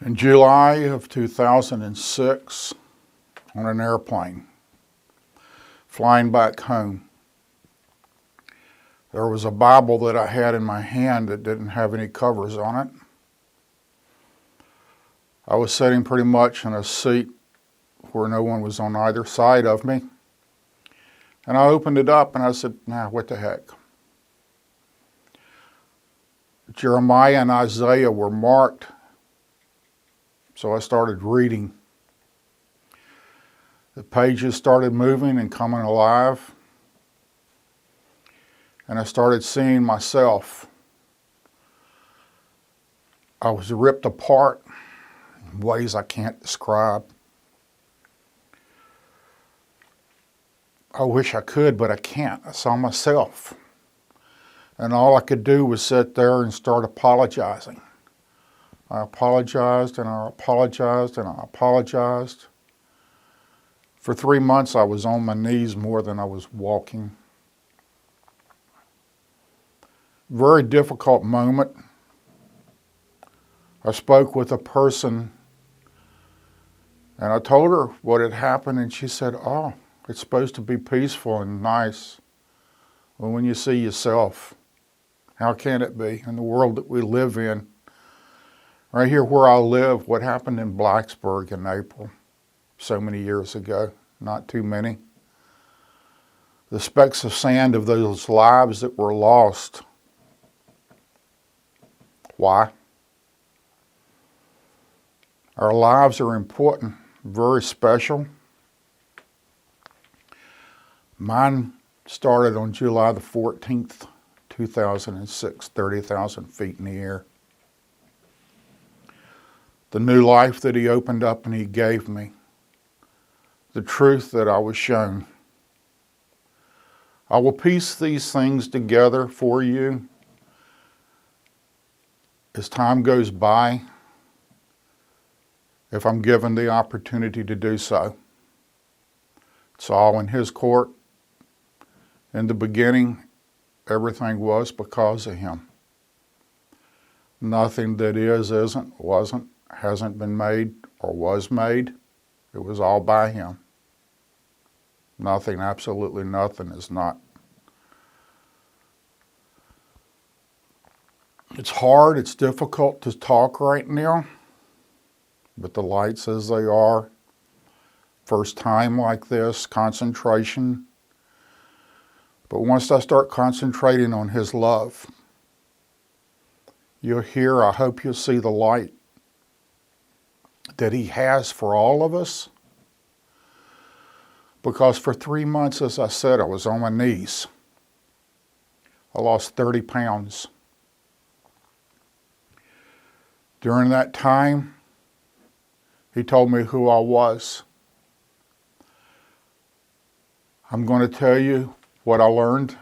In July of 2006, on an airplane, flying back home, there was a Bible that I had in my hand that didn't have any covers on it. I was sitting pretty much in a seat where no one was on either side of me. And I opened it up and I said, what the heck? Jeremiah and Isaiah were marked. So I started reading. The pages started moving and coming alive. And I started seeing myself. I was ripped apart in ways I can't describe. I wish I could, but I can't. I saw myself. And all I could do was sit there and start apologizing. I apologized and I apologized and I apologized. For 3 months I was on my knees more than I was walking. Very difficult moment. I spoke with a person and I told her what had happened and she said, "Oh, it's supposed to be peaceful and nice. Well, when you see yourself, how can it be in the world that we live in?" Right here where I live, what happened in Blacksburg in April, so many years ago, not too many. The specks of sand of those lives that were lost. Why? Our lives are important, very special. Mine started on July the 14th, 2006, 30,000 feet in the air. The new life that he opened up and he gave me. The truth that I was shown. I will piece these things together for you as time goes by, if I'm given the opportunity to do so. It's all in his court. In the beginning, everything was because of him. Nothing that is, isn't, wasn't, hasn't been made, or was made. It was all by him. Nothing, absolutely nothing is not. It's hard, it's difficult to talk right now, but the lights as they are, first time like this, concentration. But once I start concentrating on his love, you'll hear, I hope you'll see the light that he has for all of us. Because for 3 months, as I said, I was on my knees. I lost 30 pounds. During that time, he told me who I was. I'm going to tell you what I learned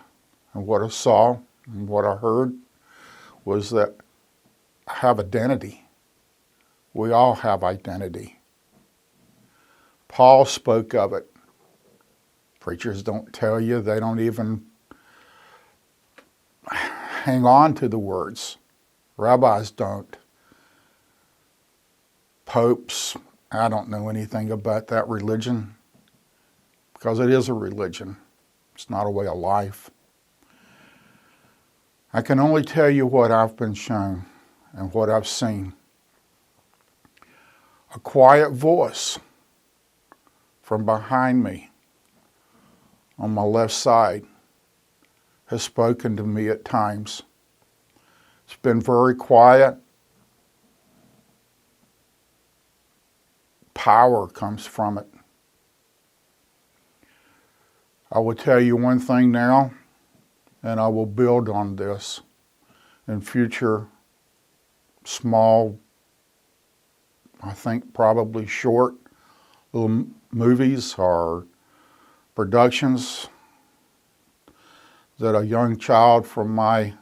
and what I saw and what I heard was that I have identity. We all have identity. Paul spoke of it. Preachers don't tell you. They don't even hang on to the words. Rabbis don't. Popes, I don't know anything about that religion because it is a religion. It's not a way of life. I can only tell you what I've been shown and what I've seen. A quiet voice from behind me on my left side has spoken to me at times. It's been very quiet. Power comes from it. I will tell you one thing now, and I will build on this in future small, I think probably short little movies or productions that a young child from my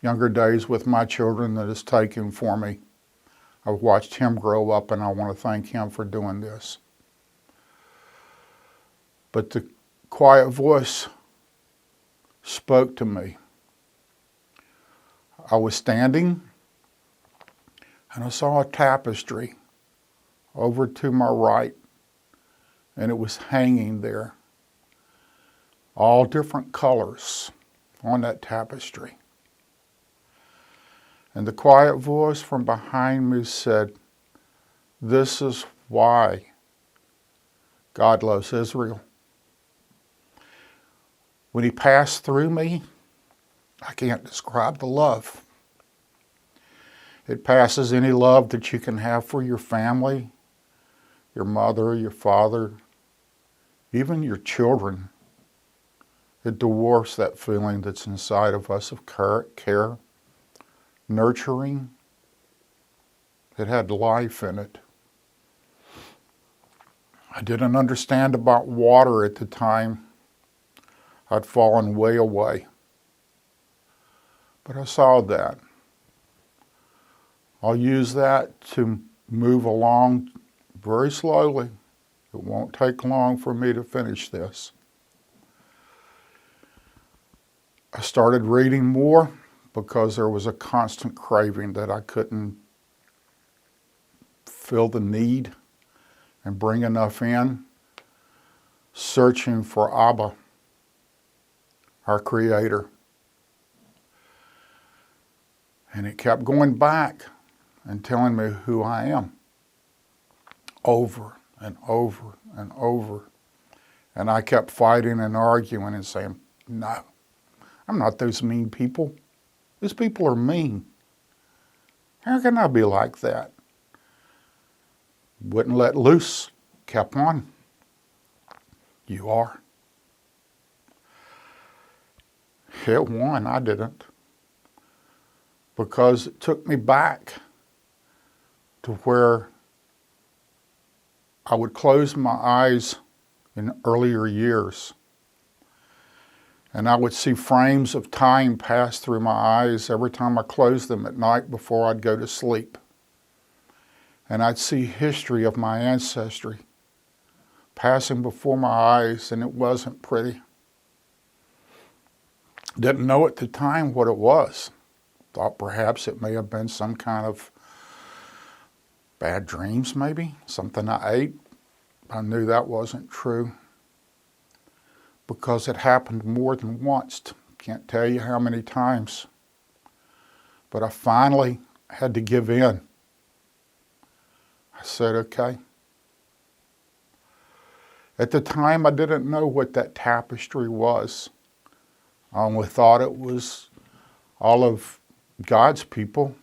younger days with my children that has taken for me. I've watched him grow up and I want to thank him for doing this. But the quiet voice spoke to me. I was standing And I saw a tapestry over to my right, and it was hanging there, all different colors on that tapestry. And the quiet voice from behind me said, "This is why God loves Israel." When he passed through me, I can't describe the love. It passes any love that you can have for your family, your mother, your father, even your children. It dwarfs that feeling that's inside of us of care, nurturing. It had life in it. I didn't understand about water at the time. I'd fallen way away. But I saw that. I'll use that to move along very slowly. It won't take long for me to finish this. I started reading more because there was a constant craving that I couldn't feel the need and bring enough in, searching for Abba, our Creator. And it kept going back and telling me who I am over and over and over. And I kept fighting and arguing and saying, "No, I'm not those mean people. These people are mean. How can I be like that?" Wouldn't let loose, kept on. "You are." It won, I didn't. Because it took me back to where I would close my eyes in earlier years, and I would see frames of time pass through my eyes every time I closed them at night before I'd go to sleep. And I'd see history of my ancestry passing before my eyes, and it wasn't pretty. Didn't know at the time what it was. Thought perhaps it may have been some kind of bad dreams, maybe, something I ate. I knew that wasn't true because it happened more than once. Can't tell you how many times. But I finally had to give in. I said, okay. At the time, I didn't know what that tapestry was. I only thought it was all of God's people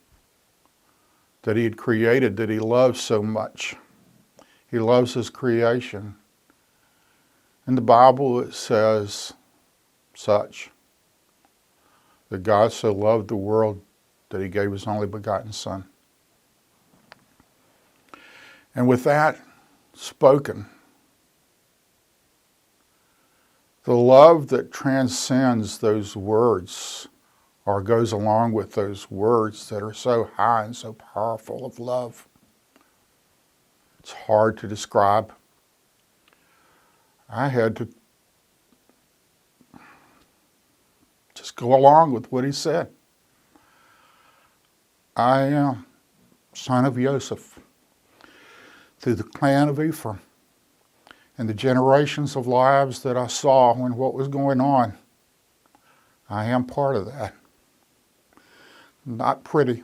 that he had created, that he loves so much. He loves his creation. In the Bible it says such, that God so loved the world that he gave his only begotten Son. And with that spoken, the love that transcends those words, or goes along with those words that are so high and so powerful of love, it's hard to describe. I had to just go along with what he said. I am son of Joseph, through the clan of Ephraim, and the generations of lives that I saw when what was going on, I am part of that. Not pretty.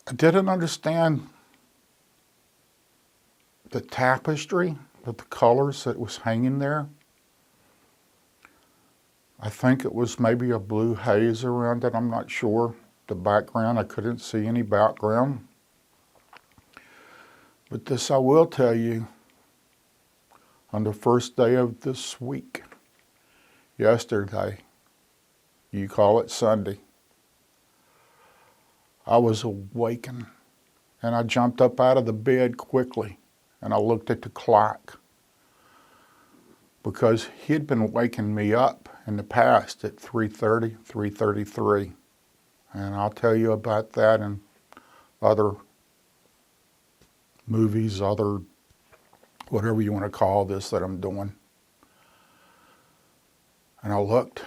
I didn't understand the tapestry of the colors that was hanging there. I think it was maybe a blue haze around it, I'm not sure. The background, I couldn't see any background. But this I will tell you, on the first day of this week, yesterday, you call it Sunday, I was awakened, and I jumped up out of the bed quickly, and I looked at the clock, because he had been waking me up in the past at 3:30, 3:33. And I'll tell you about that in other movies, other whatever you want to call this that I'm doing. And I looked,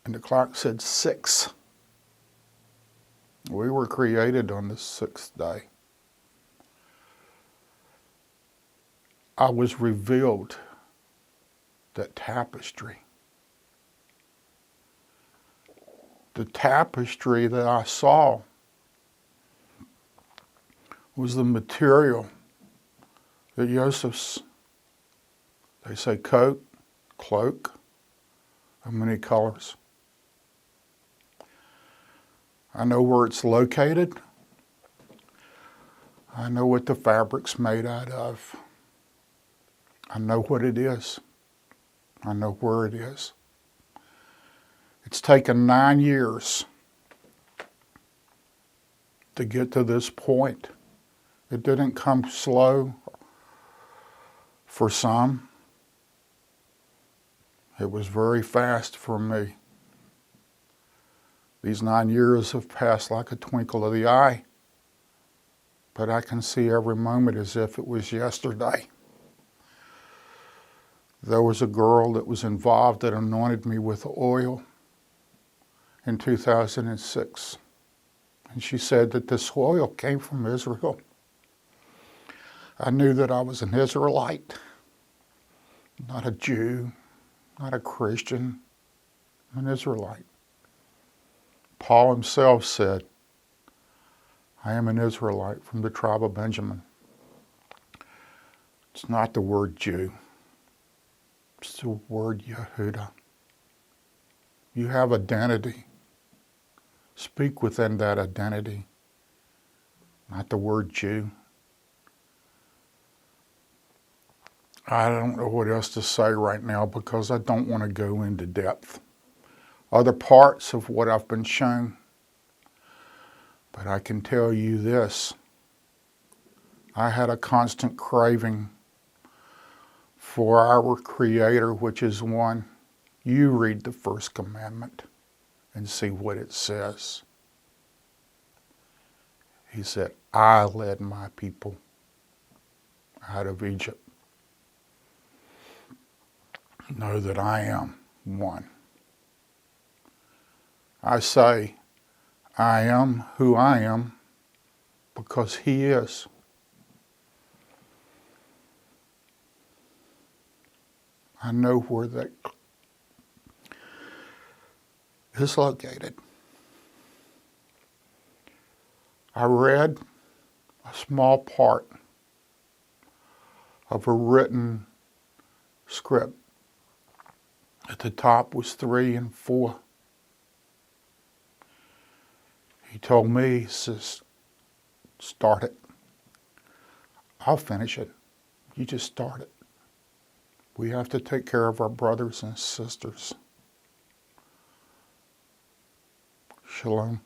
and the clock said 6. We were created on the sixth day. I was revealed that tapestry. The tapestry that I saw was the material that Joseph's, they say coat, cloak, of many colors. I know where it's located. I know what the fabric's made out of. I know what it is. I know where it is. It's taken 9 years to get to this point. It didn't come slow for some. It was very fast for me. These 9 years have passed like a twinkle of the eye, but I can see every moment as if it was yesterday. There was a girl that was involved that anointed me with oil in 2006. And she said that this oil came from Israel. I knew that I was an Israelite, not a Jew, not a Christian, an Israelite. Paul himself said, I am an Israelite from the tribe of Benjamin. It's not the word Jew. It's the word Yehuda. You have identity. Speak within that identity, not the word Jew. I don't know what else to say right now because I don't want to go into depth. Other parts of what I've been shown. But I can tell you this. I had a constant craving for our Creator, which is one. You read the first commandment and see what it says. He said, I led my people out of Egypt. Know that I am one. I say, I am who I am because He is. I know where that is located. I read a small part of a written script. At the top was 3 and 4. He told me, he says, start it. I'll finish it. You just start it. We have to take care of our brothers and sisters. Shalom.